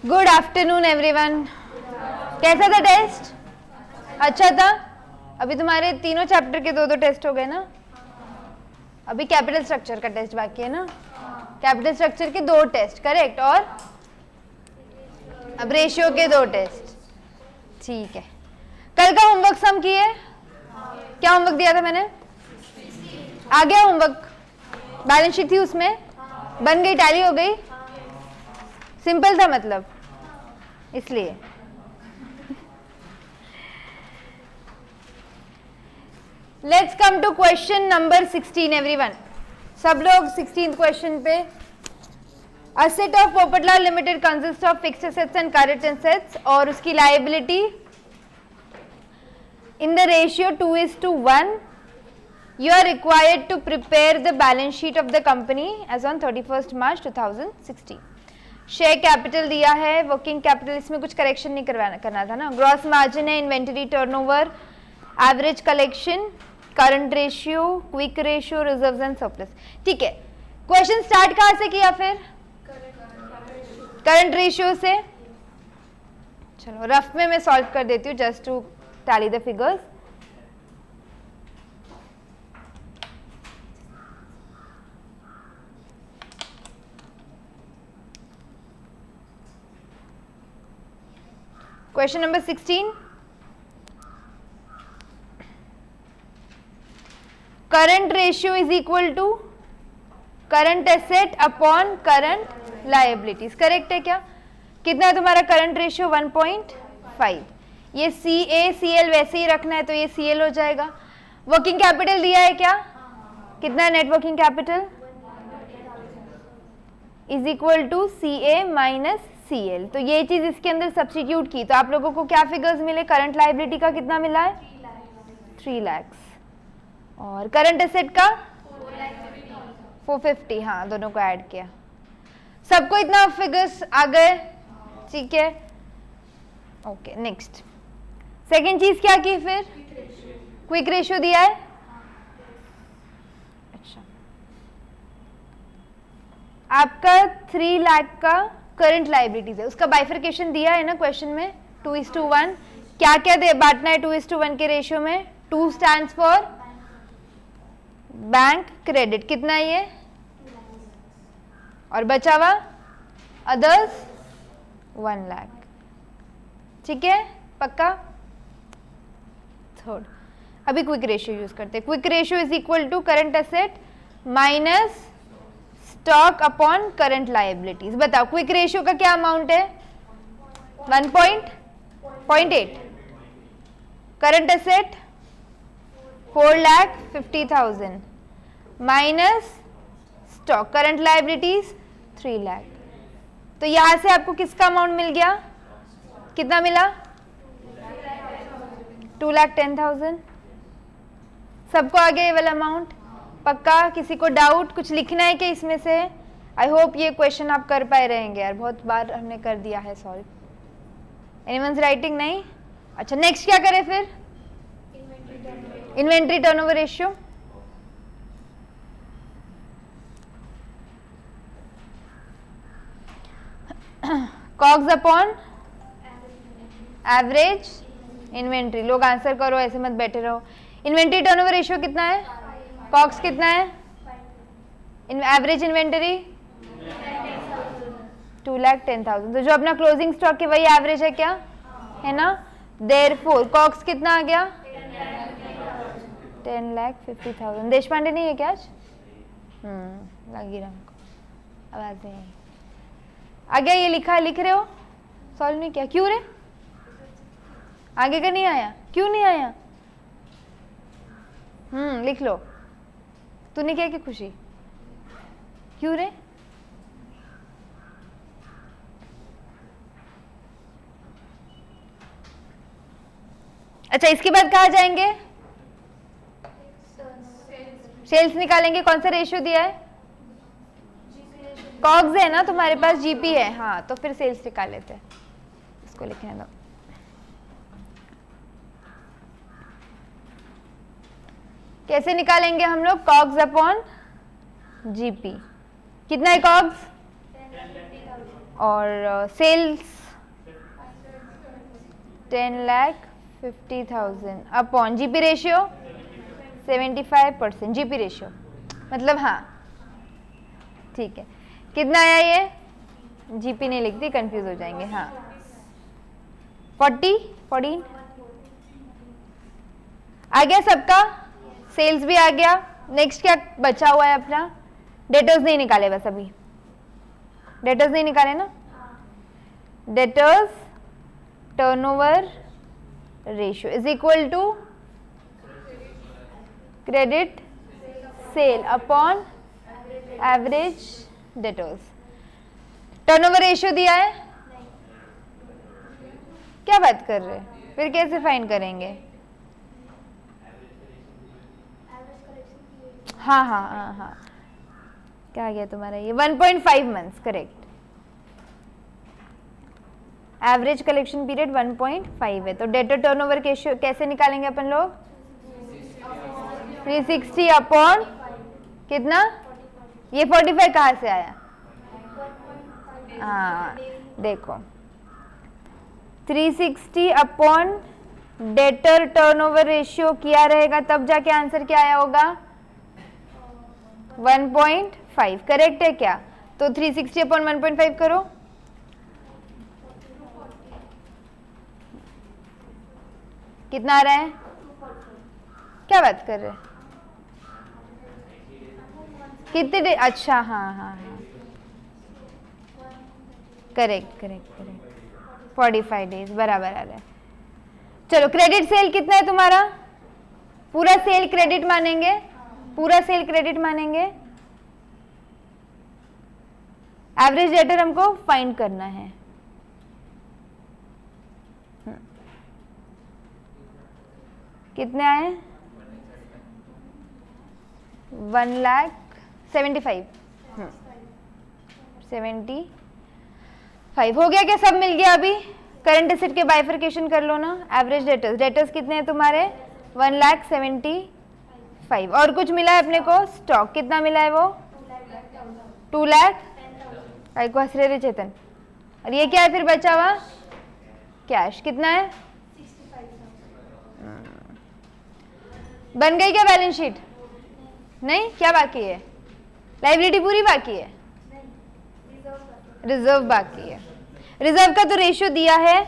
Good afternoon everyone. कैसा था test? अच्छा था। अभी तुम्हारे तीनों चैप्टर के दो टेस्ट हो गए ना। अभी कैपिटल स्ट्रक्चर का टेस्ट बाकी है ना। कैपिटल स्ट्रक्चर के 2 टेस्ट करेक्ट, और अब रेशियो के 2 टेस्ट। ठीक है, कल का होमवर्क सम किए? क्या होमवर्क दिया था मैंने? आ गया होमवर्क? बैलेंस शीट थी उसमें, बन गई, टैली हो गई, सिंपल था मतलब, इसलिए। Let's come to question number 16 everyone. सब लोग 16th क्वेश्चन पे। Asset of Popatlal limited consist of fixed assets and current assets, और उसकी liability in the ratio 2:1. You are required to prepare the balance sheet of the company as on 31st March 2016. Share capital दिया है, working capital, इसमें कुछ correction नहीं करना था ना। ग्रॉस मार्जिन है, inventory turnover, average collection, current ratio, quick ratio, reserves and surplus. ठीक है, क्वेश्चन स्टार्ट कहाँ से किया फिर? करंट रेशियो से। चलो रफ में मैं सॉल्व कर देती हूँ just to tally the figures. Question number 16. Current ratio is equal to current asset upon current liabilities. Correct है क्या? कितना है तुम्हारा करंट रेशियो? 1.5. ये CACL वैसे ही रखना है तो ये CL हो जाएगा। वर्किंग कैपिटल दिया है क्या? कितना है net working capital? Is equal to CA minus CL। तो ये चीज इसके अंदर सब्स्टिट्यूट की तो आप लोगों को क्या फिगर्स मिले? करंट लायबिलिटी का कितना मिला है? 3 लाख। और करंट एसेट का 450। हाँ, दोनों को ऐड किया, सबको इतना फिगर्स आ गए। ठीक है, ओके नेक्स्ट। सेकेंड चीज क्या की फिर? क्विक रेशियो दिया है। अच्छा, आपका 3 लाख का करंट लायबिलिटीज है, उसका बाइफरकेशन दिया है ना क्वेश्चन में, 2:1। क्या क्या दे बांटना है 2:1 के रेशियो में? 2 स्टैंड्स फॉर बैंक क्रेडिट, कितना है ये? और बचा हुआ अदर्स 1 लाख। ठीक है, पक्का? थर्ड, अभी क्विक रेशियो यूज करते हैं। Quick ratio is equal to current asset minus stock upon current liabilities. बताओ क्विक रेशियो का क्या अमाउंट है? 1.8। Current asset 4,50,000 minus stock, current liabilities 3 lakh. तो यहां से आपको किसका अमाउंट मिल गया? कितना मिला? 2,10,000। सबको आ गया ये वाला अमाउंट? पक्का? किसी को डाउट? कुछ लिखना है क्या इसमें से? आई होप ये क्वेश्चन आप कर पाए रहेंगे यार, बहुत बार हमने कर दिया है सॉल्व। Anyone's writing? नहीं? अच्छा, नेक्स्ट क्या करें फिर? Inventory turnover ratio. COGS upon average inventory. लोग आंसर करो, ऐसे मत बैठे रहो। इन्वेंट्री टर्नओवर रेशियो कितना है? कॉग्स कितना है? Average inventory 2,10,000। तो जो अपना क्लोजिंग स्टॉक है वही एवरेज है क्या? है ना? देयरफॉर कॉग्स कितना आ गया? 10,50,000। देश पांडे नहीं है क्या आज? लगी रहा हमको, आवाज नहीं आई। आ गया? ये लिखा, लिख रहे हो? सॉल्व नहीं किया? क्यों रे? आगे का नहीं आया? क्यों नहीं आया? लिख लो। तूने क्या की खुशी? क्यों रे? अच्छा, इसके बाद कहाँ जाएंगे? सेल्स निकालेंगे। कौन सा रेशियो दिया है? कॉग्स है ना तुम्हारे पास, जीपी है। हाँ, तो फिर सेल्स निकाल लेते हैं। इसको लिखने दो। कैसे निकालेंगे हम लोग? COGS upon GP. कितना है कॉग्स? और sales 10,50,000 upon GP ratio 75%, GP ratio मतलब हाँ ठीक है। कितना आया ये, जीपी नहीं लिखती कंफ्यूज हो जाएंगे। हाँ 14 आ गया सबका, सेल्स भी आ गया। नेक्स्ट क्या बचा हुआ है अपना, डेटर्स नहीं निकाले बस अभी, डेटर्स नहीं निकाले ना। Debtors turnover ratio is equal to credit sale upon average debtors. Turnover ratio दिया है, क्या बात कर रहे हैं, फिर कैसे फाइंड करेंगे। हाँ हाँ हाँ हाँ क्या गया तुम्हारा ये 1.5 months correct. Average collection period 1.5 है, तो डेटर टर्नओवर कैसे निकालेंगे अपन लोग, 360 अपॉन कितना, ये 45 कहाँ से आया। हाँ देखो 360 अपॉन डेटर टर्नओवर रेशियो किया रहेगा तब जाके आंसर क्या आया होगा 1.5 करेक्ट है क्या। तो 360 अपॉन 1.5 करो, कितना आ रहा है, क्या बात कर रहे हैं कितने डे, अच्छा हाँ हाँ हाँ करेक्ट करेक्ट करेक्ट 45 डेज बराबर आ रहा है। चलो क्रेडिट सेल कितना है तुम्हारा, पूरा सेल क्रेडिट मानेंगे, पूरा सेल क्रेडिट मानेंगे। एवरेज डेटर हमको फाइंड करना है। कितने आए 1,75,000 75 हो गया क्या, सब मिल गया। अभी करंट एसेट के बाइफरकेशन कर लो ना। एवरेज डेटर्स, डेटर्स कितने हैं तुम्हारे 1,75,000 और कुछ मिला है अपने को, स्टॉक कितना मिला है वो 2 लाख। भाई को हंस रहे चेतन। और ये क्या है फिर बचा हुआ कैश कितना है, बन गई क्या बैलेंस शीट, नहीं क्या बाकी है, लाइबिलिटी पूरी बाकी है, रिजर्व बाकी है। रिजर्व का तो रेशियो दिया है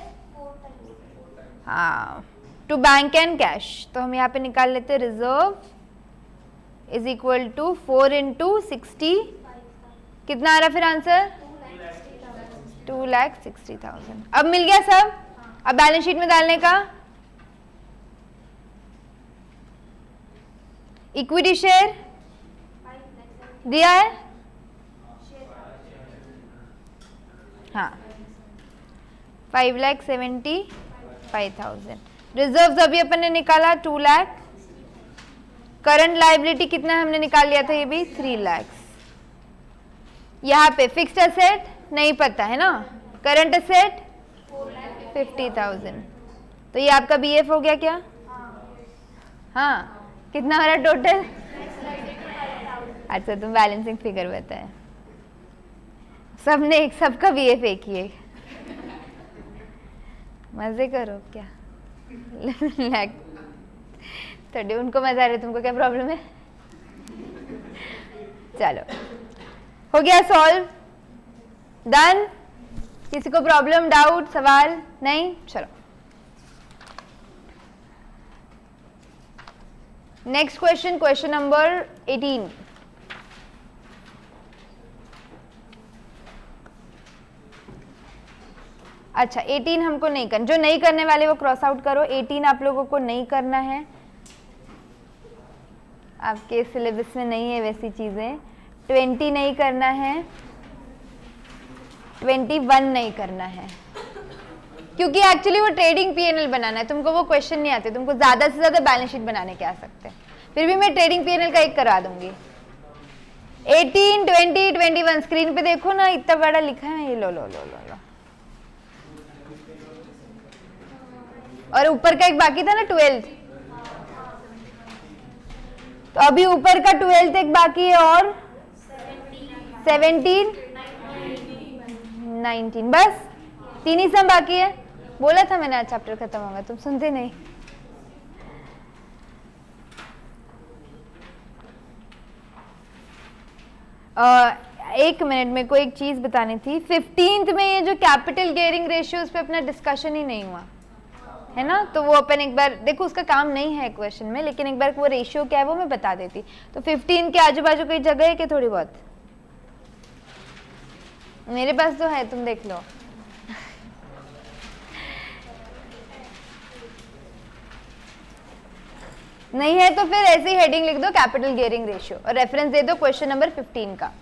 हाँ टू बैंक एंड कैश, तो हम यहाँ पे निकाल लेते हैं reserve is equal to 4 into 60, कितना आ रहा फिर आंसर 2,60,000। अब मिल गया सब, अब बैलेंस शीट में डालने का। इक्विटी शेयर दिया है हाँ 5,75,000। रिजर्व्स अभी अपन ने निकाला 2 लाख। करंट लायबिलिटी कितना हमने निकाल लिया था, ये भी 3 लाख। यहाँ पे फिक्स्ड एसेट नहीं पता है ना, करंट एसेट 50,000, तो ये आपका बीएफ हो गया क्या। हाँ कितना हमारा टोटल, अच्छा तुम बैलेंसिंग फिगर बताए, सबने एक सबका बीएफ एक ही है, मजे करो क्या लाख थोड़ी, उनको मजा आ रहा है, तुमको क्या प्रॉब्लम है। चलो हो गया सॉल्व, डन। किसी को प्रॉब्लम डाउट सवाल नहीं, चलो नेक्स्ट क्वेश्चन, क्वेश्चन नंबर 18। अच्छा 18 हमको नहीं करना, जो नहीं करने वाले वो क्रॉस आउट करो। 18 आप लोगों को नहीं करना है, आपके सिलेबस में नहीं है वैसी चीजें। 20 नहीं करना है, 21 नहीं करना है, क्योंकि एक्चुअली वो ट्रेडिंग पीएनएल बनाना है, तुमको वो क्वेश्चन नहीं आते, तुमको ज्यादा से ज्यादा बैलेंस शीट बनाने के आ सकते हैं, फिर भी मैं ट्रेडिंग पीएनएल का एक करा दूंगी। 18, 20, 21 स्क्रीन पे देखो ना, इतना बड़ा लिखा है, ये लो लो लो लो लो। और ऊपर का एक बाकी था ना 12th, तो अभी ऊपर का 12th एक बाकी है, और 17, 19, बस 3 ही सम बाकी है। बोला था मैंने आज चैप्टर खत्म होगा, तुम सुनते नहीं। एक मिनट, मेरे को एक चीज बतानी थी। 15th में ये जो कैपिटल गियरिंग रेशियो, उस पे अपना डिस्कशन ही नहीं हुआ है ना, तो वो अपन एक बार देखो, उसका काम नहीं है क्वेश्चन में, लेकिन एक बार वो रेशियो क्या है वो मैं बता देती। तो 15 के आजू बाजू कोई जगह है कि थोड़ी बहुत? मेरे पास तो है, तुम देख लो। नहीं है तो फिर ऐसी हेडिंग लिख दो कैपिटल गियरिंग रेशियो और रेफरेंस दे दो क्वेश्चन नंबर 15 का।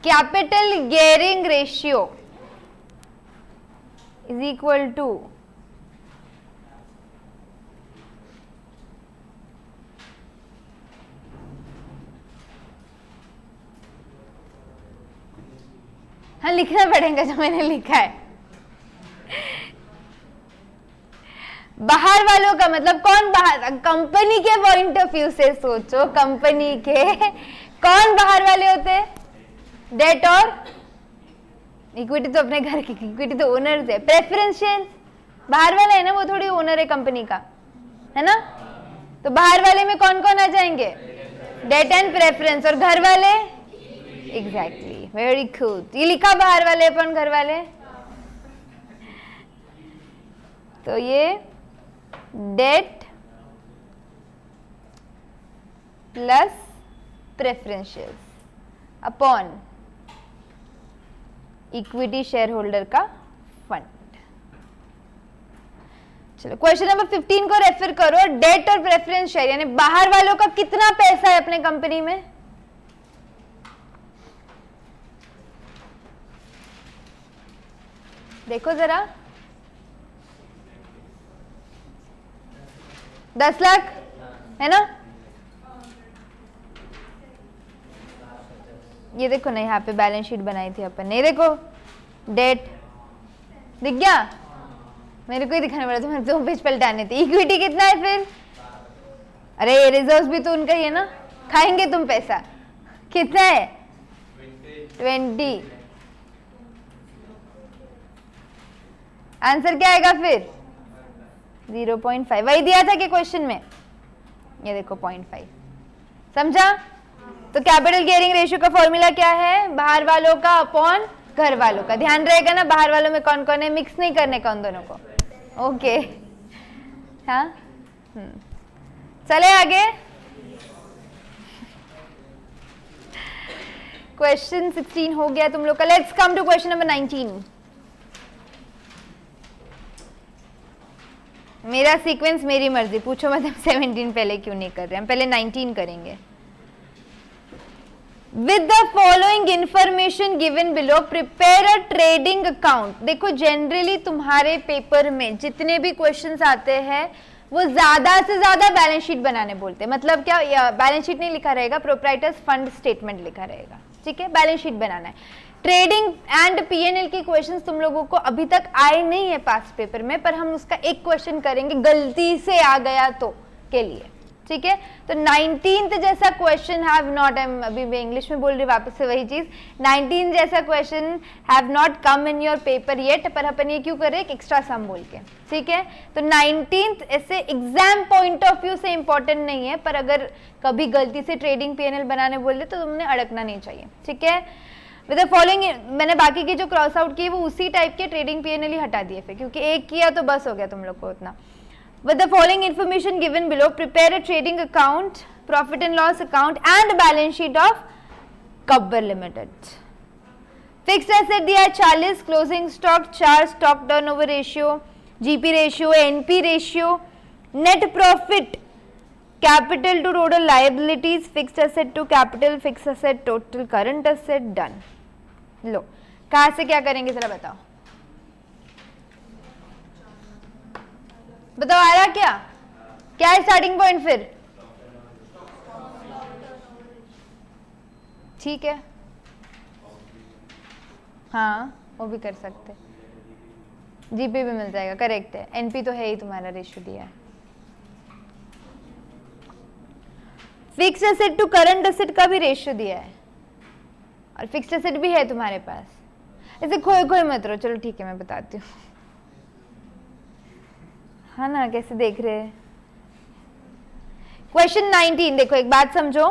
Capital gearing ratio is equal to हाँ, लिखना पड़ेगा जो मैंने लिखा है। बाहर वालों का मतलब कौन बाहर? कंपनी के पॉइंट ऑफ व्यू से सोचो, कंपनी के कौन बाहर वाले होते हैं? डेट और इक्विटी तो अपने घर की, इक्विटी तो ओनर है। प्रेफरेंस शेयर बाहर वाला है ना, वो थोड़ी ओनर है कंपनी का, है ना। तो बाहर वाले में कौन कौन आ जाएंगे? Debt and preference. और घर वाले? Exactly, very good. ये लिखा बाहर वाले अपन घर वाले, तो ये debt plus preference shares upon equity share holder का फंड। चलो क्वेश्चन नंबर 15 को रेफर करो। डेट और प्रेफरेंस शेयर यानी बाहर वालों का कितना पैसा है अपने कंपनी में? देखो जरा, 10 लाख है ना। ये देखो ना, यहाँ पे बैलेंस शीट बनाई थी अपन ने, देखो डेट दिख गया। मेरे को ही दिखाना पड़ा, तो मेरे 2 पेज पलटाने थे। इक्विटी कितना है फिर? अरे रिजर्व्स भी तो उनका ही है ना, खाएंगे तुम पैसा। कितना है? 20। आंसर क्या आएगा फिर? 0.5। वही दिया था कि क्वेश्चन में, ये देखो 0.5। समझा? तो कैपिटल गियरिंग रेशियो का फॉर्मूला क्या है? बाहर वालों का अपॉन घर वालों का। ध्यान रहेगा ना, बाहर वालों में कौन कौन है, मिक्स नहीं करने का उन दोनों को। ओके, हाँ, चले आगे। क्वेश्चन 16 हो गया तुम लोग का। Let's come to question number 19। मेरा सीक्वेंस मेरी मर्जी, पूछो मतलब 17 पहले क्यों नहीं कर रहे, हम पहले 19 करेंगे। With the following information given below, prepare a trading account। देखो जनरली तुम्हारे पेपर में जितने भी क्वेश्चंस आते हैं वो ज्यादा से ज्यादा बैलेंस शीट बनाने बोलते हैं। मतलब क्या, बैलेंस शीट नहीं लिखा रहेगा, प्रोप्राइटर्स फंड स्टेटमेंट लिखा रहेगा, ठीक है। बैलेंस शीट बनाना है। ट्रेडिंग एंड पीएनएल के क्वेश्चंस तुम लोगों को अभी तक आए नहीं है पास्ट पेपर में, पर हम उसका एक क्वेश्चन करेंगे गलती से आ गया तो के लिए, ठीक है। तो 19th जैसा क्वेश्चन हैव नॉट, अभी मैं इंग्लिश में बोल रही वापस से वही चीज, 19 जैसा question have not come in your paper yet, पर अपन ये क्यों करें, एक एक्स्ट्रा सम बोल के, ठीक है। तो 19th ऐसे एग्जाम पॉइंट ऑफ व्यू से इंपॉर्टेंट नहीं है, पर अगर कभी गलती से ट्रेडिंग पीएनएल बनाने बोल दे तो तुमने अड़कना नहीं चाहिए, ठीक है। विद द फॉलोइंग, मैंने बाकी की जो क्रॉस आउट की वो उसी टाइप के ट्रेडिंग पीएनएल ही हटा दिए फिर, क्योंकि एक किया तो बस हो गया तुम लोग को उतना। With the following information given below, prepare a trading account, profit and loss account and balance sheet of Kabbar Limited। Fixed asset दिया है 40, closing stock 4, stock turnover ratio, GP ratio, NP ratio, net profit, capital to total liabilities, fixed asset to capital, fixed asset total current asset, done। लो, कहाँ से क्या करेंगे जरा बताओ, बताओ आ रहा क्या, क्या है स्टार्टिंग पॉइंट फिर? ठीक है, हाँ वो भी कर सकते, जीपी भी मिल जाएगा, करेक्ट है। एनपी तो है ही, तुम्हारा रेशियो दिया है। Fixed asset to current asset का भी रेशियो दिया है और फिक्स्ड एसेट भी है तुम्हारे पास, ऐसे खोए खोए मत रहो। चलो ठीक है, मैं बताती हूँ, हाँ ना, कैसे देख रहे हैं। क्वेश्चन 19 देखो, एक बात समझो,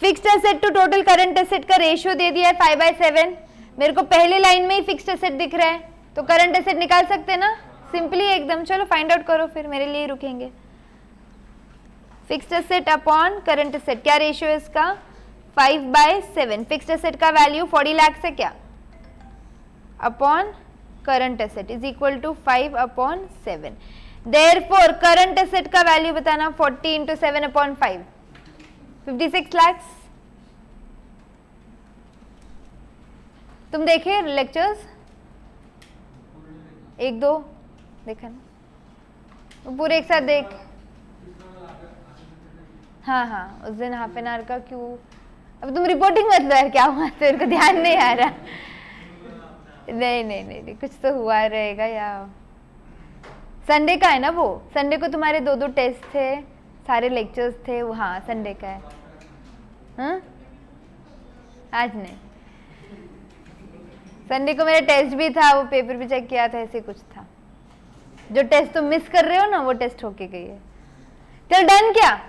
fixed asset to total current asset का रेशियो दे दिया है 5/7। मेरे को पहले लाइन में ही फिक्स्ड एसेट दिख रहा है, तो करंट एसेट निकाल सकते हैं ना सिंपली एकदम। चलो फाइंड आउट करो, फिर मेरे लिए रुकेंगे। Fixed asset upon current asset, क्या रेशियो है इसका? 5/7। फिक्स्ड एसेट का वैल्यू 40 लाख से क्या upon current asset is equal to 5/7। Therefore current asset का वैल्यू बताना, 40 इंटू 7/5, 56 लाख। तुम देखे लेक्चर्स 1-2 देखा ना, पूरे एक साथ देख। हाँ हाँ, उस दिन हाफ एन आवर का क्यों? अब तुम रिपोर्टिंग मत लो यार, क्या हुआ तेरे को ध्यान नहीं आ रहा? नहीं नहीं नहीं, नहीं कुछ तो हुआ रहेगा यार। संडे का है ना वो, संडे को तुम्हारे 2-2 टेस्ट थे, सारे लेक्चर्स थे वो। हाँ संडे का है। हाँ आज नहीं, संडे को मेरा टेस्ट भी था, वो पेपर भी चेक किया था, ऐसे कुछ था। जो टेस्ट तुम मिस कर रहे हो ना, वो टेस्ट होके गई है। चल डन क्या?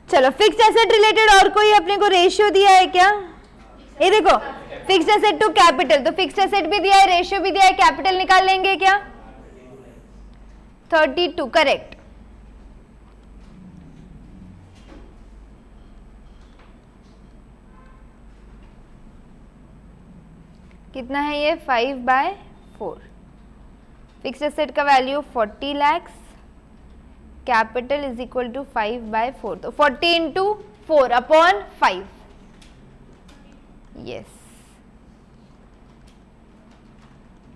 चलो फिक्स्ड एसेट रिलेटेड और कोई अपने को रेशियो दिया है क्या? ये देखो, फिक्स्ड एसेट टू कैपिटल, तो फिक्स्ड एसेट भी दिया है, रेशियो भी दिया है, कैपिटल निकाल लेंगे क्या? 32, करेक्ट। कितना है ये? 5/4। फिक्स्ड एसेट का value 40 lakh, capital is equal to 5/4, तो 40 इंटू 4/5। यस,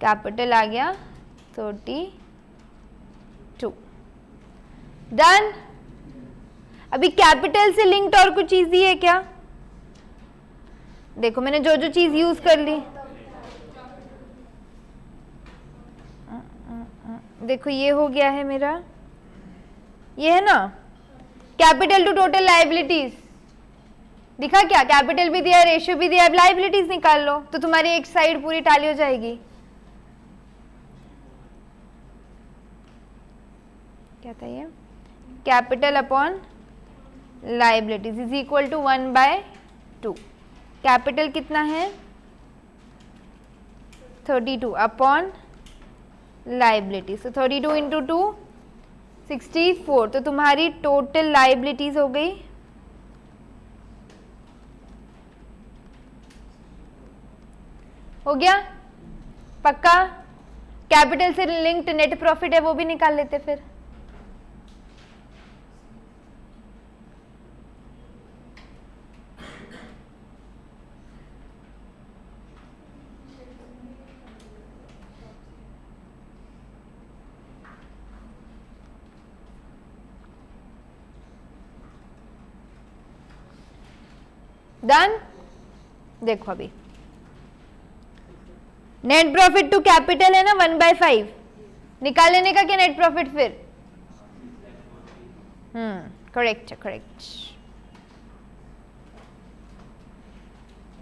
कैपिटल आ गया 32। डन। अभी कैपिटल से लिंक्ड और कुछ चीज दी है क्या? देखो मैंने जो जो चीज यूज कर ली, देखो ये हो गया है मेरा, ये है ना कैपिटल टू टोटल लायबिलिटीज, दिखा क्या? कैपिटल भी दिया है, रेशियो भी दिया है, लायबिलिटीज निकाल लो तो तुम्हारी एक साइड पूरी टाली हो जाएगी। क्या था ये? Capital upon liabilities is equal to 1/2। Capital कितना है? 32 अपॉन लायबिलिटीज, तो 32 इंटू 2 64, तो तुम्हारी टोटल लायबिलिटीज हो गई हो गया पक्का। कैपिटल से लिंक्ड नेट प्रॉफिट है, वो भी निकाल लेते फिर। डन। देखो अभी नेट प्रॉफिट टू कैपिटल है ना 1/5, निकाल लेने का क्या नेट प्रॉफिट फिर? Correct correct.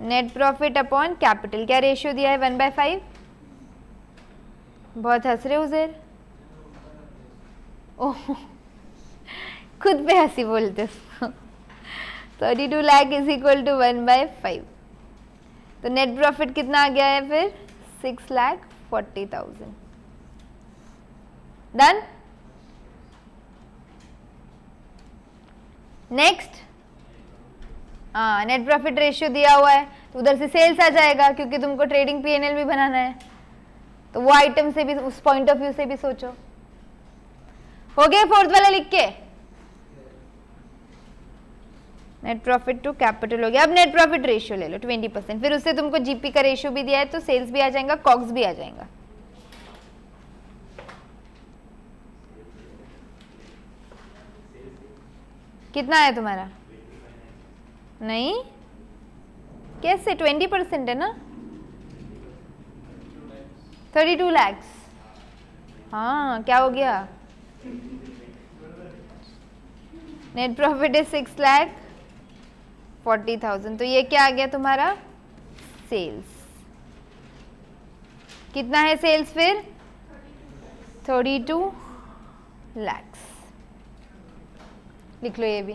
Net profit upon capital, क्या रेशियो दिया है? 1/5। बहुत हंस रहे हो उज़ैर, ओह खुद पे हंसी बोलते हो। 32 लाख इज इक्वल टू 1/5, तो नेट प्रॉफिट कितना आ गया है फिर? 6,40,000। डन। नेक्स्ट, हाँ नेट प्रॉफिट रेशियो दिया हुआ है तो उधर से सेल्स आ जाएगा, क्योंकि तुमको ट्रेडिंग पीएनएल भी बनाना है, तो वो आइटम से भी, उस पॉइंट ऑफ व्यू से भी सोचो। हो गया फोर्थ वाला लिख के? नेट प्रॉफिट टू कैपिटल हो गया। अब नेट प्रॉफिट रेशियो ले लो 20%, फिर उससे तुमको जीपी का रेशियो भी दिया है, तो सेल्स भी आ जाएगा, कॉग्स भी आ जाएगा। कितना है तुम्हारा? नहीं, कैसे? 20% है ना, 32 लाख। हाँ क्या हो गया? नेट प्रॉफिट इज 6,40,000, तो ये क्या आ गया तुम्हारा सेल्स। कितना है सेल्स फिर 32 lakhs। लिख लो ये भी।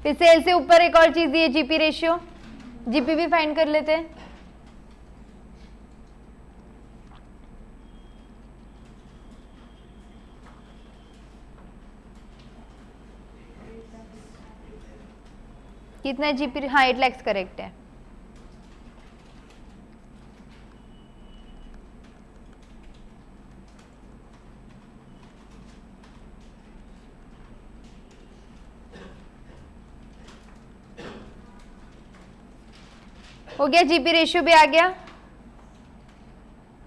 फिर सेल से ऊपर एक और चीज दी है जीपी रेशियो, जीपी भी फाइंड कर लेते हैं। कितना है जीपी? हाँ 8 lakhs करेक्ट है। हो गया, जीपी रेशियो भी आ गया।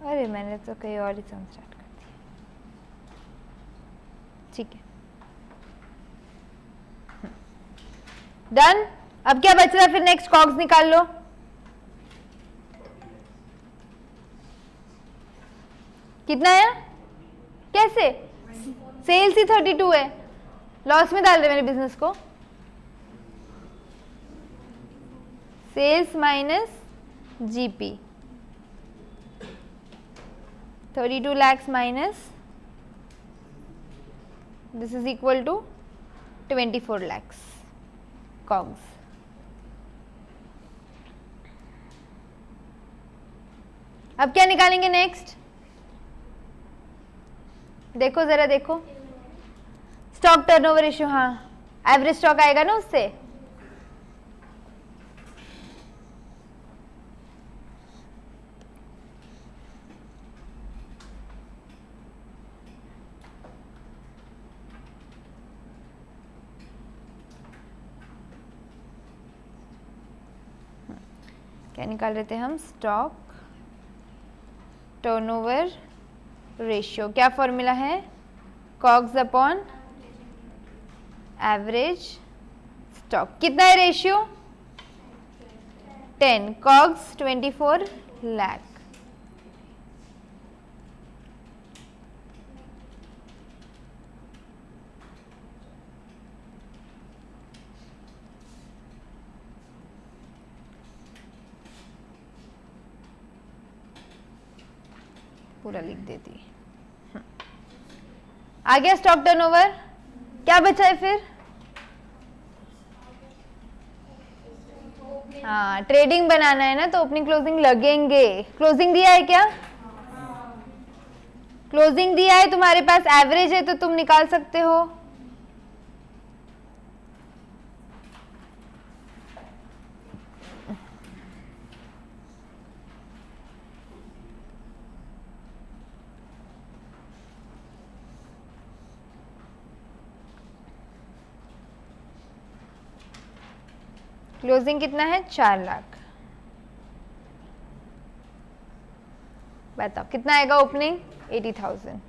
अरे मैंने तो कहीं और ही सम स्टार्ट कर दिया। ठीक है, डन। अब क्या बच रहा है फिर? नेक्स्ट कॉग्स निकाल लो। कितना है? कैसे? सेल्स ही 32 है, लॉस में डाल दे मेरे बिजनेस को। Sales minus GP, 32 lakhs minus this is equal to 24 lakhs COGS. अब क्या निकालेंगे नेक्स्ट? देखो जरा देखो, स्टॉक टर्नओवर रेशियो। हाँ एवरेज स्टॉक आएगा ना उससे। क्या निकाल रहे थे हम? Stock turnover ratio. क्या फॉर्मूला है? COGS upon average stock. कितना है रेशियो? 10, कॉग्स 24 लाख। पूरा लिख देती। आ गया स्टॉक टर्नओवर। क्या बचा है फिर? हाँ ट्रेडिंग बनाना है ना, तो ओपनिंग क्लोजिंग लगेंगे। क्लोजिंग दिया है क्या? क्लोजिंग दिया है, तुम्हारे पास एवरेज है तो तुम निकाल सकते हो। क्लोजिंग कितना है? 4 लाख। बताओ कितना आएगा ओपनिंग? 80,000।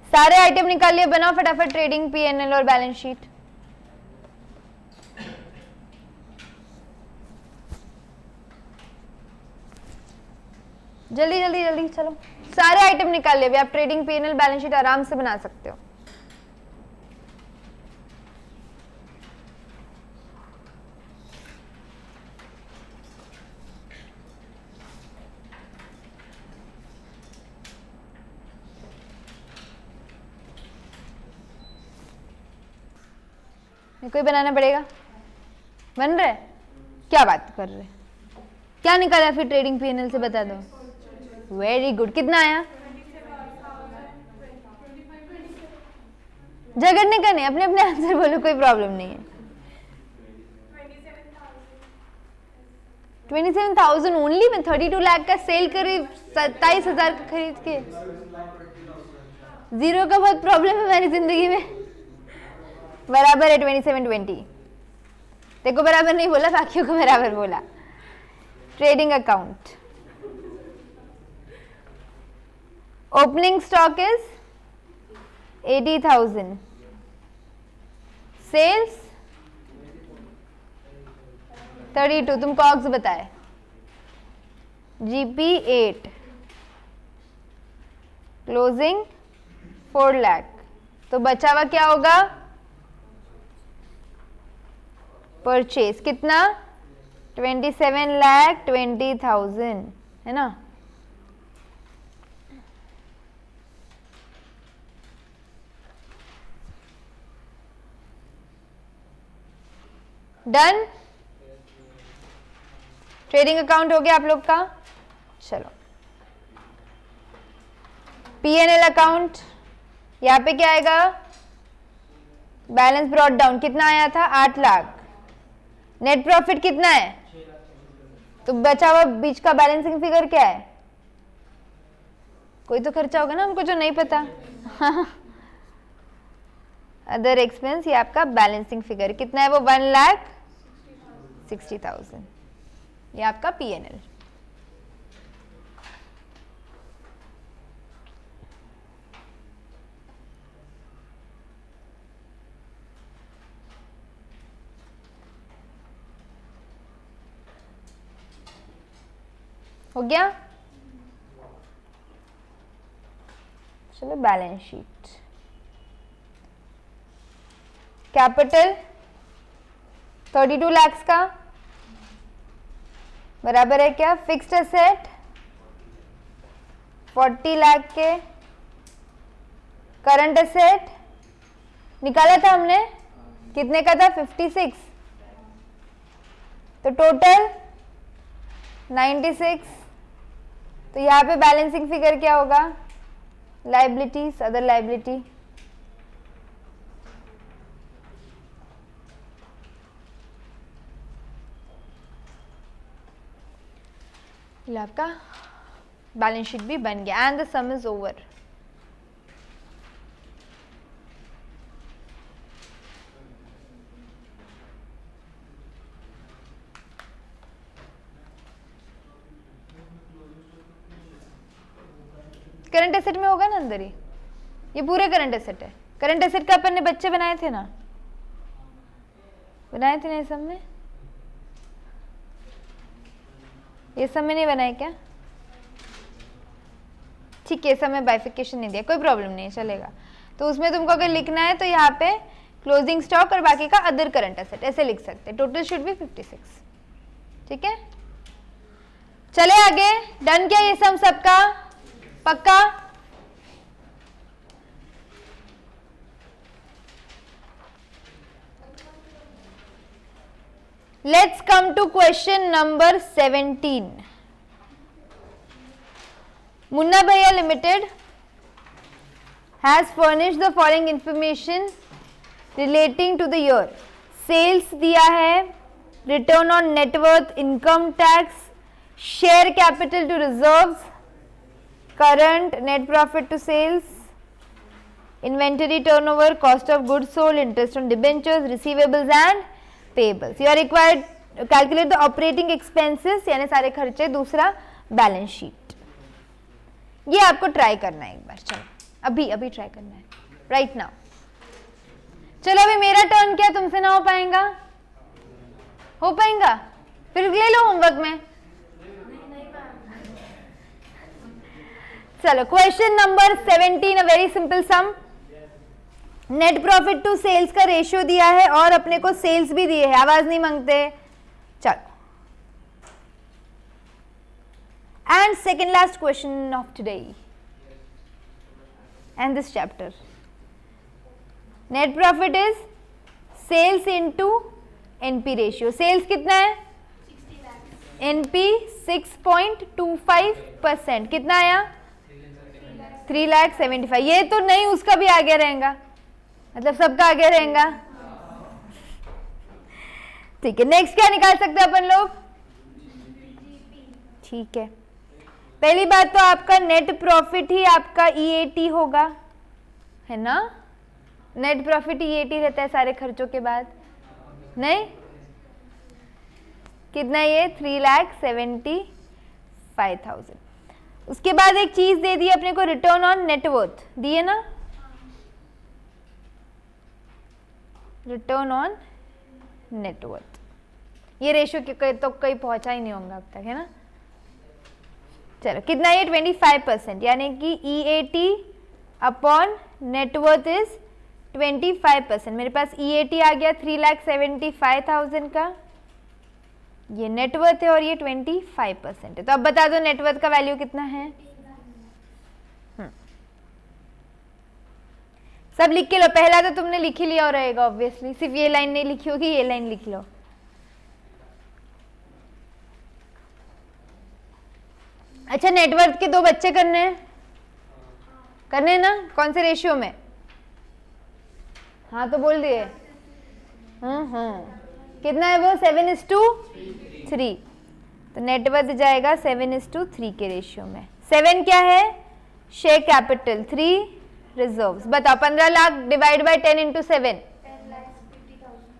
सारे आइटम निकालिए, बनाओ फटाफट ट्रेडिंग पीएनएल और बैलेंस शीट। जल्दी जल्दी जल्दी चलो, सारे आइटम निकालिए। अभी आप ट्रेडिंग पीएनएल बैलेंस शीट आराम से बना सकते हो। कोई बनाना पड़ेगा? बन रहा है? क्या बात कर रहे? क्या निकाला फिर ट्रेडिंग पीएनएल से? बता दो। Very good. कितना आया? झगड़ने का नहीं, अपने अपने आंसर बोलो, कोई प्रॉब्लम नहीं है। 27,000 ओनली में 32 लाख का सेल करीब 27,000 का खरीद के। जीरो का बहुत प्रॉब्लम है हमारी जिंदगी में। बराबर है 2720। देखो बराबर नहीं बोला, बाकियों को बराबर बोला। Trading account, opening stock is 80,000, sales 32। तुम कॉग्स बताए GP 8, क्लोजिंग 4 लाख, तो बचा हुआ क्या होगा? परचेज कितना? 27,20,000, है ना? डन। ट्रेडिंग अकाउंट हो गया आप लोग का। चलो P&L अकाउंट, यहाँ पे क्या आएगा? बैलेंस ब्रॉट डाउन कितना आया था? 8 लाख। नेट प्रॉफिट कितना है? तो बचा हुआ बीच का बैलेंसिंग फिगर क्या है? कोई तो खर्चा होगा ना हमको जो नहीं पता। अदर एक्सपेंस, ये आपका बैलेंसिंग फिगर कितना है? वो 1,60,000। ये आपका P&L। हो गया? चलो बैलेंस शीट। कैपिटल 32 लाख का बराबर है क्या? फिक्स्ड एसेट 40 लाख के, करंट एसेट निकाला था हमने, कितने का था? 56, तो टोटल 96। तो यहाँ पे बैलेंसिंग फिगर क्या होगा? लाइबिलिटीज, अदर लाइबिलिटी, आपका बैलेंस शीट भी बन गया and the some is over. Current asset में होगा ना अंदर ही, ये पूरे करंट एसेट है। करंट एसेट का अपन ने बच्चे बनाए थे ना, बनाए थे ना ये सब में? ये सब में नहीं बनाए क्या? ठीक है, सब में बाइफिकेशन नहीं दिया, कोई प्रॉब्लम नहीं है, चलेगा। तो उसमें तुमको अगर लिखना है तो यहाँ पे क्लोजिंग स्टॉक और बाकी का अदर करंट एसेट ऐसे लिख सकते हैं। Total should be 56। ठीक है, चले आगे। डन क्या ये सम सबका? पक्का? Let's come to question number 17. Munna Bhaiya Limited has furnished the following information relating to the year. Sales दिया है, return on net worth, income tax, share capital to reserves, current net profit to sales, inventory turnover, cost of goods sold, interest on debentures, receivables and payables. You are required to calculate the operating expenses यानी सारे खर्चे। दूसरा balance sheet. ये आपको try करना है एक बार। चलो अभी ट्राई करना है, राइट नाउ। चलो अभी मेरा टर्न, क्या तुमसे ना हो पाएगा? हो पाएगा? फिर ले लो होमवर्क में। चलो question number 17, a very simple sum. Net profit to sales का रेशियो दिया है और अपने को सेल्स भी दिए है, आवाज नहीं मांगते। चलो, and second last question of today and this chapter. Net profit is sales into NP ratio. Sales कितना है? एनपी 6.25%। कितना आया? 3,75,000। ये तो नहीं, उसका भी आगे रहेगा, मतलब सबका आगे रहेगा। ठीक है, नेक्स्ट क्या निकाल सकते हैं अपन लोग? ठीक है, पहली बात तो आपका नेट प्रॉफिट ही आपका EAT होगा, है ना? नेट प्रॉफिट EAT रहता है सारे खर्चों के बाद, नहीं? कितना ये? 3,75,000। उसके बाद एक चीज दे दी अपने को, रिटर्न ऑन नेटवर्थ दिए ना, रिटर्न ऑन नेटवर्थ। ये रेशियो के तो कहीं पहुंचा ही नहीं होगा अब तक, है ना? चलो कितना ये 25%, यानी कि EAT अपॉन नेटवर्थ इज 25%। मेरे पास EAT आ गया 3,75,000 का, ये नेटवर्थ है और ये 25% है। तो अब बता दो नेटवर्थ का वैल्यू कितना है। सब लिख के लो, पहला तो तुमने लिख ही लिया और रहेगा ऑब्वियसली, सिर्फ ये लाइन नहीं लिखी होगी, ये लाइन लिख लो। अच्छा नेटवर्थ के 2 बच्चे करने हैं ना, कौन से रेशियो में? हाँ तो बोल दिए। कितना है वो? 7:3। तो नेटवर्थ जाएगा 7:3 के रेशियो में। 7 क्या है? Share capital, 3 reserves. बताओ 15 लाख डिवाइड बाय 10 इंटू 7,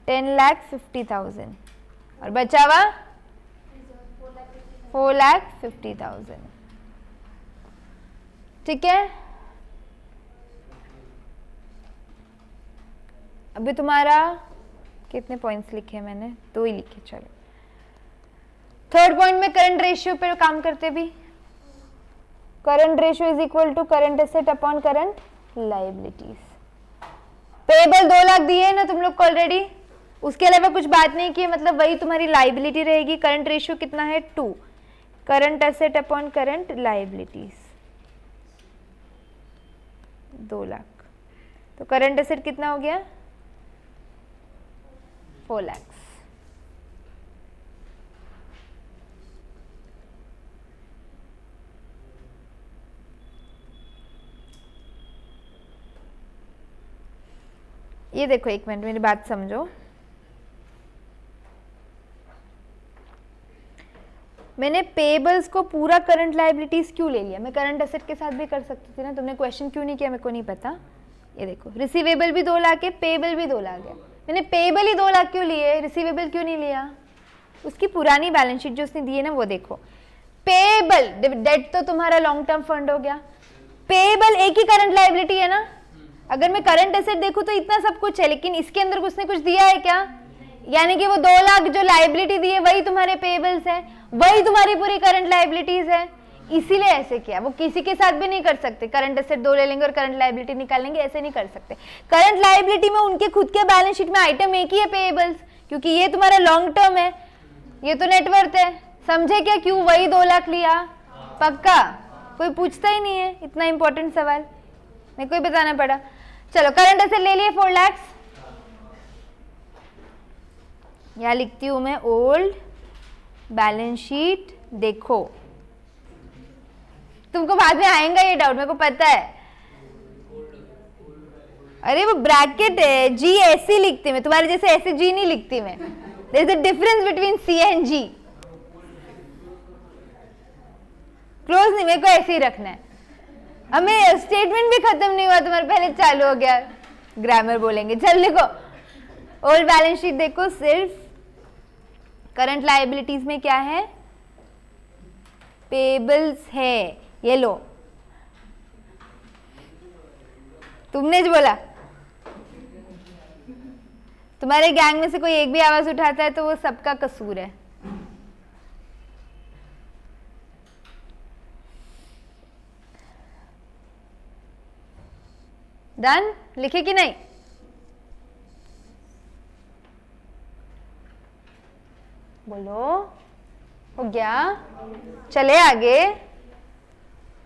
10,50,000 और बचा हुआ 4,50,000। ठीक है, अभी तुम्हारा कितने पॉइंट्स लिखे हैं मैंने? 2 ही लिखे। चलो थर्ड पॉइंट में करंट रेशियो पे काम करते भी। Current ratio is equal to current asset upon current liabilities. Payable 2 lakh दिए ना तुम लोग को ऑलरेडी, उसके अलावा कुछ बात नहीं की, मतलब वही तुम्हारी लाइबिलिटी रहेगी। करंट रेशियो कितना है? 2। Current asset upon current liabilities 2 lakh. तो करंट एसेट कितना हो गया? 4 लाख। ये देखो, एक मिनट मेरी बात समझो। मैंने पेबल्स को पूरा करंट लायबिलिटीज क्यों ले लिया? मैं करंट एसेट के साथ भी कर सकती थी ना। तुमने क्वेश्चन क्यों नहीं किया मेरे को नहीं पता। ये देखो, रिसीवेबल भी 2 लाख है, पेबल भी 2 लाख है। मैंने पेबल ही 2 लाख क्यों लिए, रिसीवेबल क्यों नहीं लिया? उसकी पुरानी बैलेंस शीट जो उसने दी है ना वो देखो। पेबल डेट तो तुम्हारा लॉन्ग टर्म फंड हो गया, पेबल एक ही करंट लायबिलिटी है ना। अगर मैं करंट एसेट देखूं तो इतना सब कुछ है, लेकिन इसके अंदर उसने कुछ दिया है क्या? यानी कि वो 2 लाख जो लायबिलिटी दी है वही तुम्हारे पेबल्स है, वही तुम्हारी पूरी करंट लायबिलिटीज है। इसीलिए ऐसे किया। वो किसी के साथ भी नहीं कर सकते, करंट एसेट 2 ले लेंगे और करंट लायबिलिटी निकाल लेंगे, ऐसे नहीं कर सकते। करंट लायबिलिटी में उनके खुद के बैलेंस शीट में आइटम एक ही है, पेबल्स, क्योंकि ये तुम्हारा लॉन्ग टर्म है, ये तो नेटवर्थ है। समझे क्या क्यों वही 2 लाख लिया? पक्का? कोई पूछता ही नहीं है इतना इंपॉर्टेंट सवाल, मेरे को ही बताना पड़ा। चलो करंट एसेट ले लिए 4 लाख। यहां लिखती हूं मैं ओल्ड बैलेंस शीट। देखो तुमको बाद में आएगा ये डाउट, मेरे को पता है। अरे वो ब्रैकेट है, जी ऐसी लिखती मैं, तुम्हारे जैसे ऐसे जी नहीं लिखती मैं। There is a difference between C and G. Close नहीं, मेरे को ऐसे ही रखना है। अब मेरा स्टेटमेंट भी खत्म नहीं हुआ, तुम्हारे पहले चालू हो गया, ग्रामर बोलेंगे। चल देखो ओल्ड बैलेंस शीट देखो, सिर्फ करंट लायबिलिटीज में क्या है? पेबल्स है। ये लो, तुमने जो बोला। तुम्हारे गैंग में से कोई एक भी आवाज उठाता है तो वो सबका कसूर है। डन? लिखे कि नहीं? बोलो, हो गया? चले आगे।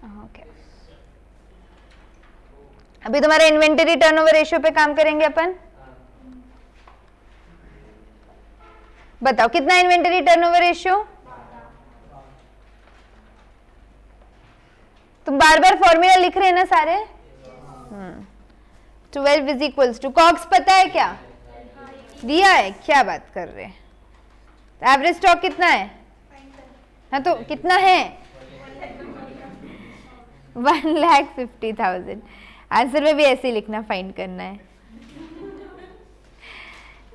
ओके, अभी तुम्हारे इन्वेंटरी टर्नओवर रेशियो पे काम करेंगे अपन। बताओ कितना इन्वेंटरी टर्नओवर रेशियो? तुम बार बार फॉर्मूला लिख रहे हैं ना सारे। 12 इज इक्वल्स टू, कॉग्स पता है क्या? दिया है, क्या बात कर रहे हैं। एवरेज स्टॉक कितना है? हाँ तो कितना है? 1,50,000। आंसर में भी ऐसे ही लिखना, फाइंड करना है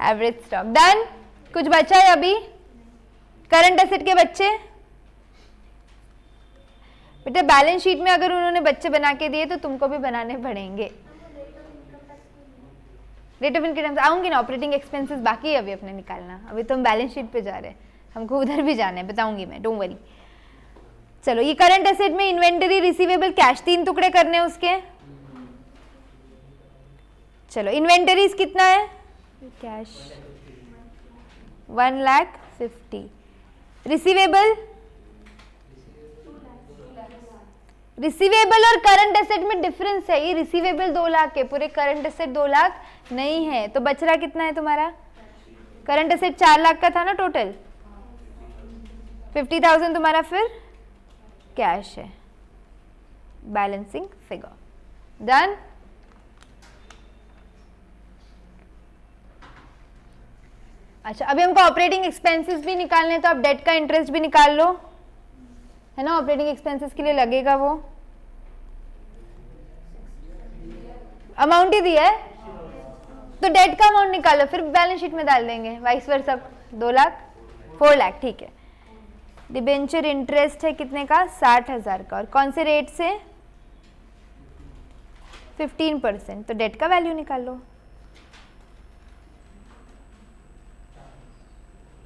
एवरेज स्टॉक। डन? कुछ बचा है अभी? करंट एसेट के बच्चे? बेटा बैलेंस शीट में अगर उन्होंने बच्चे बना के दिए तो तुमको भी बनाने पड़ेंगे। रेट ऑफ इनकम आऊंगी ना, ऑपरेटिंग एक्सपेंसेस बाकी है अभी अपने निकालना। अभी तो हम बैलेंस शीट पे जा रहे हैं, हमको उधर भी जाना है, बताऊंगी मैं, डोंट वरी। चलो ये करंट एसेट में इन्वेंटरी, रिसीवेबल, कैश, 3 टुकड़े करने हैं उसके। चलो इन्वेंटरीज कितना है, कैश 1,50,000, रिसीवेबल, रिसीवेबल और करंट एसेट में डिफरेंस है, ये रिसीवेबल 2 लाख है, पूरे करंट एसेट 2 लाख नहीं है, तो बच रहा कितना है तुम्हारा, करंट एसेट 4 लाख का था ना टोटल, 50,000 तुम्हारा फिर कैश है, बैलेंसिंग फिगर। डन। अच्छा अभी हमको ऑपरेटिंग एक्सपेंसेस भी निकालने हैं, तो आप डेट का इंटरेस्ट भी निकाल लो, है ना, ऑपरेटिंग एक्सपेंसेस के लिए लगेगा, वो अमाउंट ही दिया है तो डेट का अमाउंट निकालो, फिर बैलेंस शीट में डाल देंगे, वाइस वर्सा। 2 लाख, 4 लाख, ठीक है। डिबेंचर इंटरेस्ट है कितने का, 60,000 का, और कौन से रेट से, 15%, तो डेट का वैल्यू निकाल लो।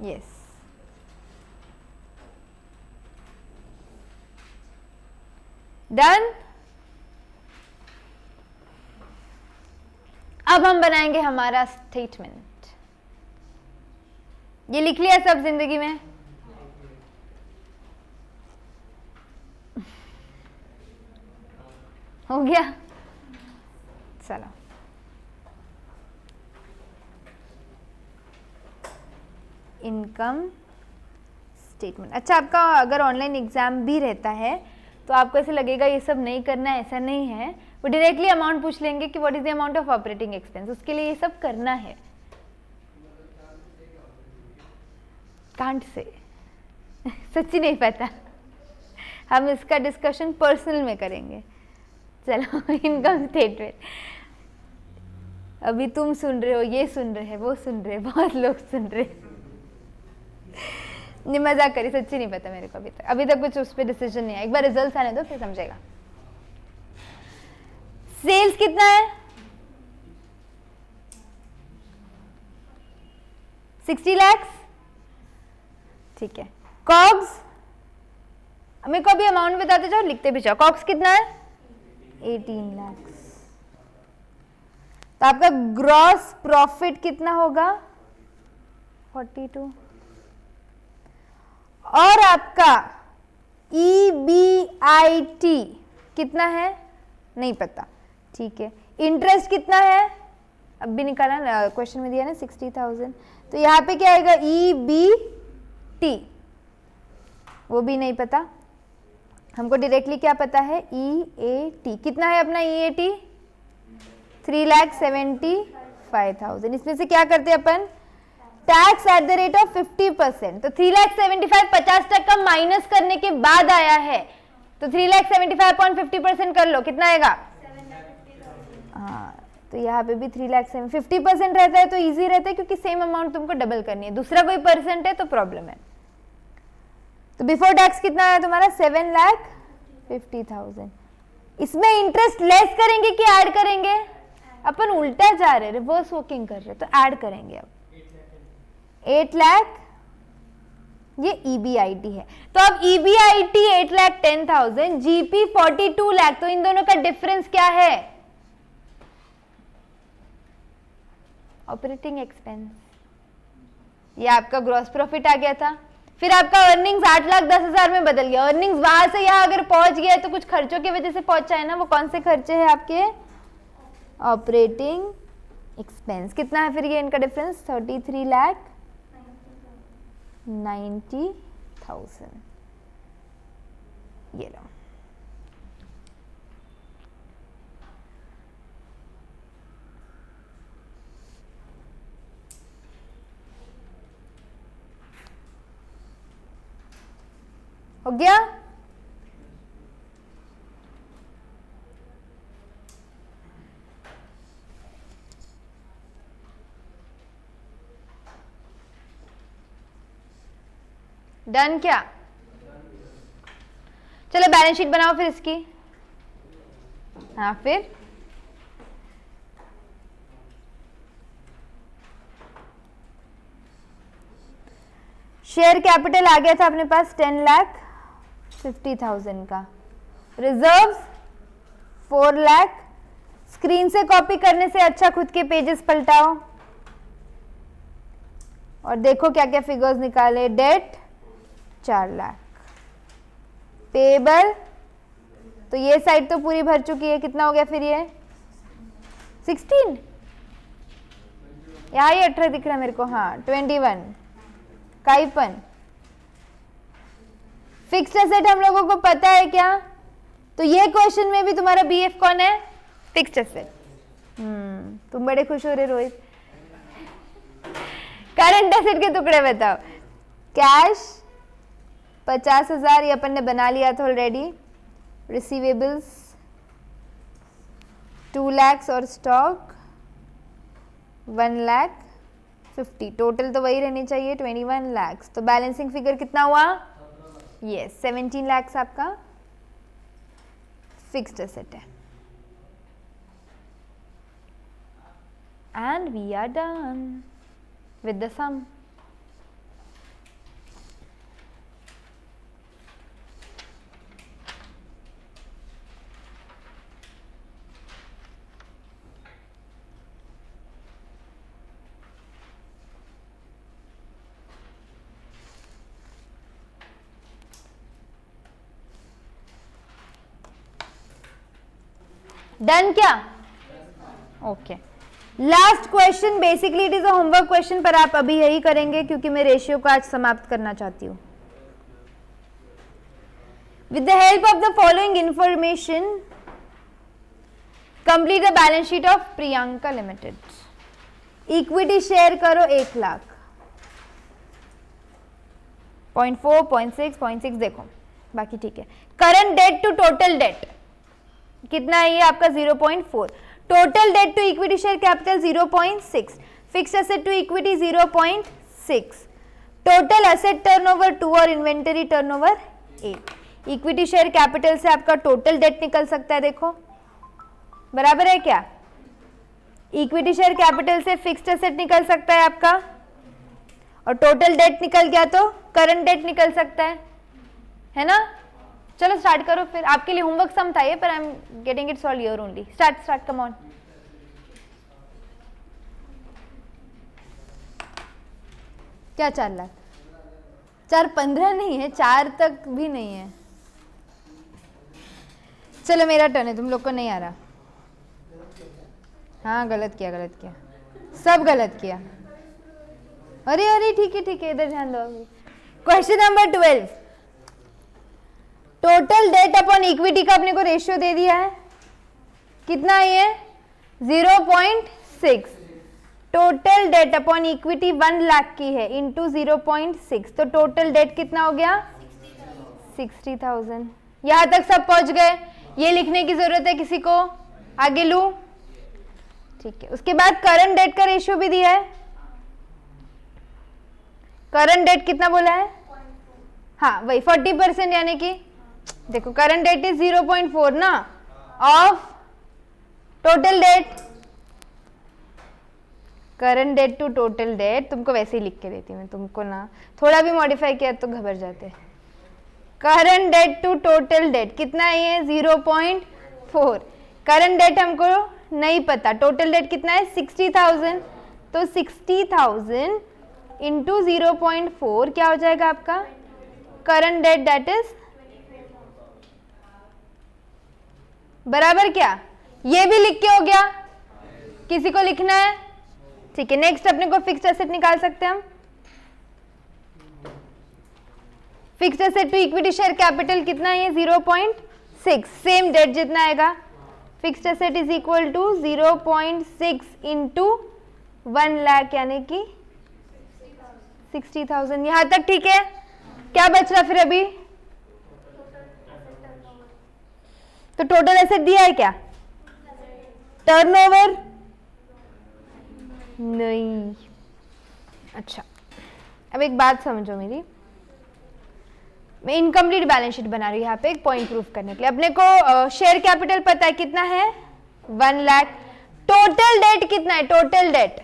Yes, done. अब हम बनाएंगे हमारा स्टेटमेंट। ये लिख लिया सब जिंदगी में, हो गया। चलो इनकम स्टेटमेंट। अच्छा आपका अगर ऑनलाइन एग्जाम भी रहता है तो आपको ऐसे लगेगा ये सब नहीं करना है, ऐसा नहीं है, वो डायरेक्टली अमाउंट पूछ लेंगे कि what is the amount of operating expense, उसके लिए ये सब करना है। कांट से सच्ची नहीं पता, हम इसका डिस्कशन पर्सनल में करेंगे। चलो इनकम स्टेटमेंट, अभी तुम सुन रहे हो, ये सुन रहे हैं, वो सुन रहे हैं, बहुत लोग सुन रहे हैं। नहीं मजाक करी, सच्ची नहीं पता मेरे को अभी तक कुछ उस पर डिसीजन नहीं है, एक बार रिजल्ट आने दो फिर समझेगा। सेल्स कितना है, 60 लाख, ठीक है। कॉग्स, मेरे को अभी अमाउंट बताते जाओ, लिखते भी जाओ। कॉग्स कितना है, 18 लाख। तो आपका ग्रॉस प्रॉफिट कितना होगा, 42, और आपका EBIT कितना है, नहीं पता, ठीक है। इंटरेस्ट कितना है, अब भी निकाला ना, क्वेश्चन में दिया ना 60,000, तो यहाँ पे क्या आएगा, EBT, वो भी नहीं पता हमको, डायरेक्टली क्या पता है, EAT कितना है अपना, EAT 3,75,000। इसमें से क्या करते हैं अपन, tax at the rate of 50%, तो 3,75,000 50% माइनस करने के बाद आया है, तो 3,75,000 कर लो, कितना आएगा, हाँ, तो यहाँ पे भी 3,75,000 50% रहता है तो इजी रहता है, क्योंकि सेम अमाउंट तुमको डबल करनी है, दूसरा कोई परसेंट है तो प्रॉब्लम है। तो बिफोर टैक्स कितना आया तुम्हारा, 7,50,000। इसमें इंटरेस्ट लेस करेंगे कि ऐड करेंगे, अपन उल्टा जा रहे, रिवर्स वर्किंग कर रहे, तो ऐड करेंगे। अब 8 लाख, ये EBIT है, तो अब EBIT 8,10,000, GP 42 लाख, तो इन दोनों का डिफरेंस क्या है, ऑपरेटिंग एक्सपेंस। ये आपका ग्रॉस प्रॉफिट आ गया था, फिर आपका अर्निंग्स 8,10,000 में बदल गया, अर्निंग्स वहां से यहाँ अगर पहुंच गया तो कुछ खर्चों की वजह से पहुंचा है ना, वो कौन से खर्चे हैं आपके, ऑपरेटिंग एक्सपेंस। कितना है फिर ये इनका डिफरेंस, 33,90,000, ये लो। हो गया, डन क्या, चलो बैलेंस शीट बनाओ फिर इसकी। हाँ फिर शेयर कैपिटल आ गया था अपने पास 10 लाख, 50,000 का। रिजर्व्स 4 लाख। स्क्रीन से कॉपी करने से अच्छा खुद के पेजेस पलटाओ और देखो क्या क्या फिगर्स निकाले। डेट 4 लाख। पेएबल तो ये साइड तो पूरी भर चुकी है, कितना हो गया फिर ये 16, यहाँ ही 18 दिख रहा है मेरे को, हाँ 21। काइपन फिक्स्ड एसेट हम लोगों को पता है क्या, तो ये क्वेश्चन में भी तुम्हारा बीएफ कौन है, फिक्स्ड एसेट। तुम बड़े खुश हो रहे रोहित। करंट एसेट के टुकड़े बताओ। कैश 50,000 ये अपन ने बना लिया था ऑलरेडी। रिसीवेबल्स 2 lakhs और स्टॉक 1,50,000। टोटल तो वही रहनी चाहिए 21 lakhs। तो बैलेंसिंग फिगर कितना हुआ, यस 17 lakhs आपका फिक्स्ड एसेट है। And we are done with the sum. Done क्या, okay. Last question, basically it is a homework question, पर आप अभी यही करेंगे क्योंकि मैं रेशियो को आज समाप्त करना चाहती हूँ। With the help of the following information complete the balance sheet of Priyanka limited. Equity share करो 1 लाख, 0.4, 0.6, 0.6 देखो, बाकी ठीक है। Current debt to total debt कितना है ये आपका 0.4। Total debt to equity share capital 0.6। Fixed asset to equity 0.6। Total asset turnover 2 और inventory turnover 8। Equity share capital से आपका टोटल डेट निकल सकता है, देखो बराबर है क्या। इक्विटी शेयर कैपिटल से फिक्स्ड एसेट निकल सकता है आपका, और टोटल डेट निकल गया तो करंट डेट निकल सकता है ना। चलो स्टार्ट करो फिर, आपके लिए होमवर्क सम था ये, पर I am getting it solve here only. Start come on. क्या 4 लाख, 4,15 नहीं है, 4 तक भी नहीं है। चलो मेरा टर्न है, तुम लोग को नहीं आ रहा। हाँ गलत किया, सब गलत किया। अरे ठीक है, इधर ध्यान दो। Question number 12। Total date upon equity का अपने को रेशियो दे दिया है, कितना है ये 0.6। Total date upon equity 1 lakh की है इंटू 0.6, तो टोटल डेट कितना हो गया 60,000। यहां तक सब पहुंच गए, ये लिखने की जरूरत है किसी को, आगे लू, ठीक है। उसके बाद करंट डेट का रेशियो भी दिया है। करंट डेट कितना बोला है, हाँ वही 40%, यानी कि देखो करंट डेट इज 0.4 ना, of total debt. Current debt to total debt तुमको वैसे ही लिख के देती हूँ मैं, तुमको ना थोड़ा भी मॉडिफाई किया तो घबर जाते। Current debt to total debt कितना है ये 0.4। करंट डेट हमको नहीं पता, टोटल डेट कितना है 60,000, तो 60,000 इंटू 0.4 क्या हो जाएगा आपका करंट डेट, दैट इज बराबर क्या, ये भी लिख के हो गया, किसी को लिखना है, ठीक है। नेक्स्ट अपने को फिक्स्ड एसेट निकाल सकते हैं हम। Fixed asset to equity share capital कितना है 0.6, सेम डेट जितना आएगा। Fixed asset is equal to 0.6 into 1 lakh, यानी कि 60,000। यहां तक ठीक है। क्या बच रहा फिर अभी, तो टोटल एसेट दिया है क्या, टर्नओवर नहीं। अच्छा अब एक बात समझो मेरी, मैं इनकम्प्लीट बैलेंस शीट बना रही हूँ यहाँ पे एक पॉइंट प्रूफ करने के लिए। अपने को शेयर कैपिटल पता है कितना है 1 लाख। टोटल डेट कितना है, टोटल डेट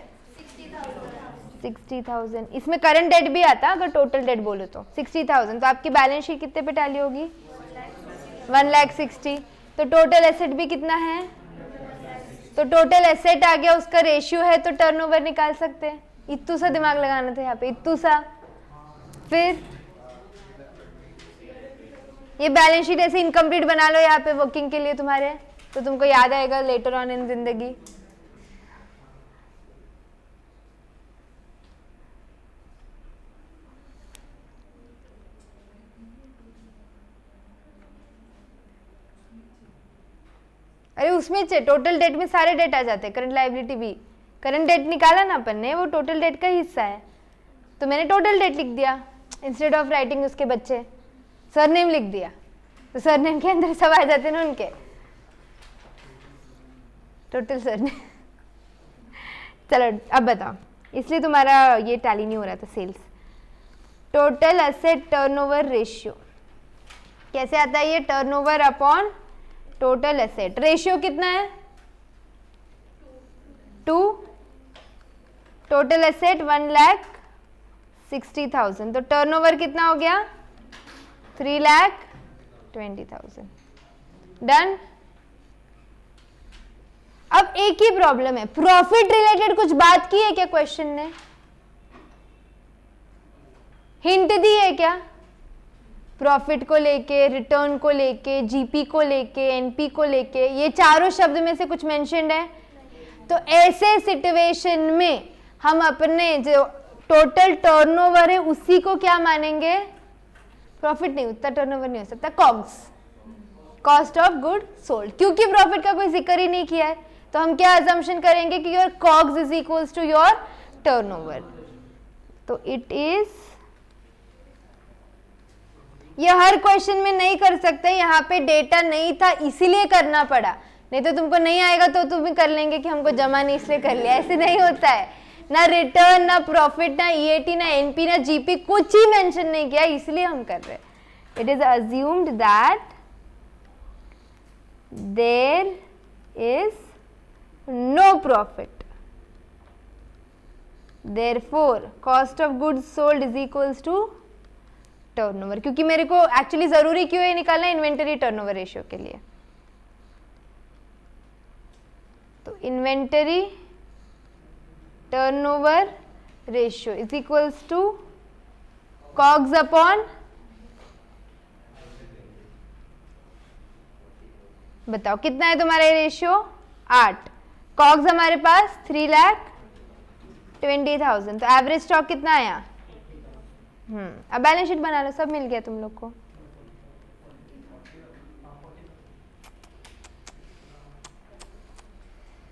60,000, इसमें करंट डेट भी आता अगर टोटल डेट बोलो तो 60,000, तो आपकी बैलेंस शीट कितने पे टैली होगी? 1,60,000। तो टोटल एसेट भी कितना है? तो टोटल एसेट आ गया, उसका रेशियो है तो टर्नओवर निकाल सकते हैं। इतू सा दिमाग लगाना था यहाँ पे, इतू सा। फिर ये बैलेंस शीट ऐसे इनकम्प्लीट बना लो यहाँ पे वर्किंग के लिए तुम्हारे, तो तुमको याद आएगा लेटर ऑन इन जिंदगी। अरे उसमें टोटल डेट में सारे डेट आ जाते हैं, करंट लायबिलिटी भी। करंट डेट निकाला ना अपन ने, वो टोटल डेट का हिस्सा है, तो मैंने टोटल डेट लिख दिया इंस्टेड ऑफ राइटिंग उसके बच्चे सरनेम लिख दिया, तो सरनेम के अंदर सब आ जाते हैं ना उनके टोटल सरनेम। चलो अब बताओ, इसलिए तुम्हारा ये टैली नहीं हो रहा था sales. Total asset turnover ratio कैसे आता है? ये turnover upon total asset. Ratio कितना है? 2। टोटल एसेट 1,60,000, तो टर्नओवर कितना हो गया? 3,20,000। डन। अब एक ही प्रॉब्लम है, प्रॉफिट रिलेटेड कुछ बात की है क्या क्वेश्चन ने? हिंट दी है क्या? प्रॉफिट को लेके, रिटर्न को लेके, जीपी को लेके, एनपी को लेके, ये चारों शब्द में से कुछ मेंशन्ड है? तो ऐसे सिचुएशन में हम अपने जो टोटल टर्नओवर है उसी को क्या मानेंगे? प्रॉफिट नहीं, उतना टर्नओवर नहीं हो सकता, COGS, cost of good sold. क्योंकि प्रॉफिट का कोई जिक्र ही नहीं किया है, तो हम क्या अजम्पशन करेंगे कि your COGS is equals to your turnover. तो इट इज, ये हर क्वेश्चन में नहीं कर सकते, यहाँ पे डेटा नहीं था इसीलिए करना पड़ा, नहीं तो तुमको नहीं आएगा तो तुम भी कर लेंगे कि हमको जमा नहीं इसलिए कर लिया। ऐसे नहीं होता है, ना रिटर्न, ना प्रॉफिट, ना ईएटी, ना एनपी, ना जीपी, कुछ ही मेंशन नहीं किया, इसलिए हम कर रहे हैं। It is assumed that there is no profit, therefore cost of goods sold is equals to turnover. क्योंकि मेरे को एक्चुअली जरूरी क्यों है निकालना इन्वेंटरी टर्नओवर रेशियो के लिए, तो inventory turnover ratio is equals to COGS upon, बताओ कितना है तुम्हारा रेशियो? 8। कॉग्स हमारे पास 3,20,000, तो एवरेज स्टॉक कितना आया? अब बैलेंस शीट बना लो, सब मिल गया तुम लोग को।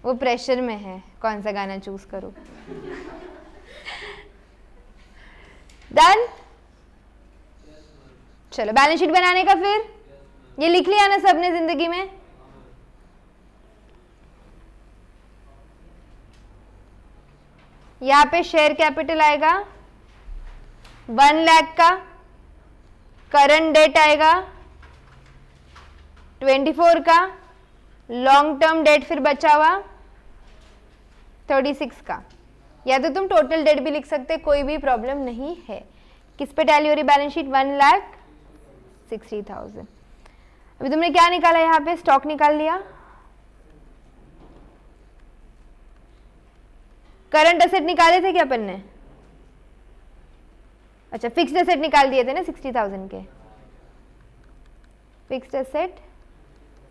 वो प्रेशर में है कौन सा गाना चूज करूं। डन। चलो बैलेंस शीट बनाने का फिर ये लिख लिया ना सबने जिंदगी में? यहाँ पे शेयर कैपिटल आएगा 1 लाख का, करंट डेट आएगा 24 का, लॉन्ग टर्म डेट फिर बचा हुआ 36 का, या तो तुम टोटल डेट भी लिख सकते, कोई भी प्रॉब्लम नहीं है। किस पे टैली हो रही बैलेंस शीट? 1,60,000। अभी तुमने क्या निकाला? यहाँ पे स्टॉक निकाल लिया, करंट एसेट निकाले थे क्या अपन ने? अच्छा, फिक्स्ड एसेट निकाल दिए थे ना 60,000 के, फिक्स्ड एसेट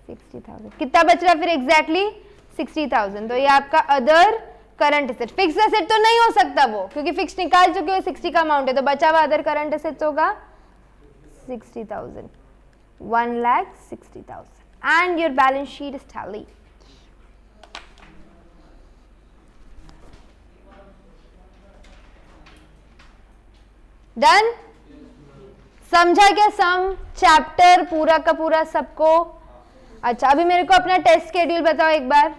60,000। कितना बच रहा फिर एग्जैक्टली? 60,000। तो ये आपका other current asset. Fixed asset तो नहीं हो सकता वो, क्योंकि फिक्स निकाल चुके हो, 60 का अमाउंट है, तो बचा हुआ अदर करंट एसेट्स होगा 60,000, 1,60,000, and your balance sheet is tally. Done. समझा क्या सम चैप्टर पूरा का पूरा सबको? अच्छा, अभी मेरे को अपना टेस्ट शेड्यूल बताओ एक बार।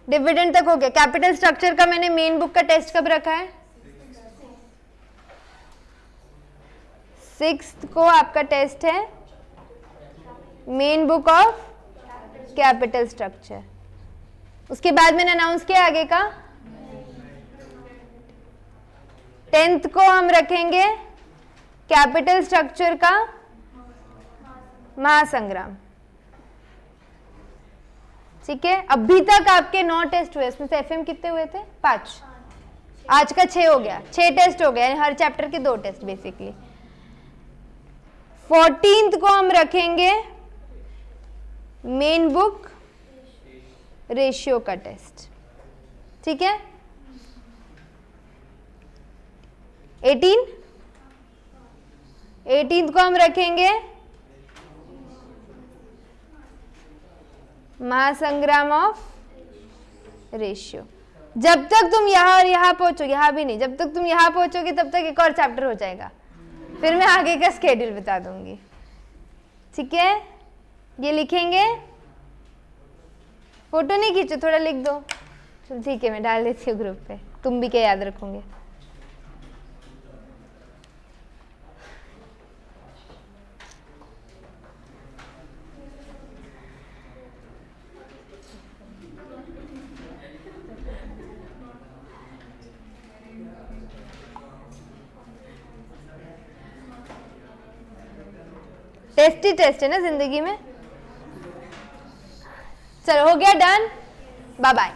डिविडेंड तक हो गया। कैपिटल स्ट्रक्चर का मैंने मेन बुक का टेस्ट कब रखा है? 6th को आपका टेस्ट है main book of capital structure. उसके बाद मैंने अनाउंस किया आगे का 10th को हम रखेंगे कैपिटल स्ट्रक्चर का महासंग्राम। ठीक है, अभी तक आपके 9 टेस्ट हुए, इसमें से एफएम कितने हुए थे? 5। आज का 6 हो गया, 6 टेस्ट हो गए, हर चैप्टर के 2 टेस्ट बेसिकली। 14th को हम रखेंगे मेन बुक रेशियो का टेस्ट। ठीक है, 18th को हम रखेंगे महासंग्राम ऑफ रेशियो। जब तक तुम यहाँ और यहाँ पहुंचोगे, यहाँ भी नहीं, जब तक तुम यहाँ पहुंचोगे तब तक एक और चैप्टर हो जाएगा, फिर मैं आगे का स्केड्यूल बता दूंगी। ठीक है, ये लिखेंगे, फोटो नहीं खींचो, थोड़ा लिख दो। चलो ठीक है, मैं डाल देती हूँ ग्रुप पे, तुम भी क्या याद रखोगे। टेस्ट ही टेस्ट है ना जिंदगी में। चलो हो गया डन, बाय बाय।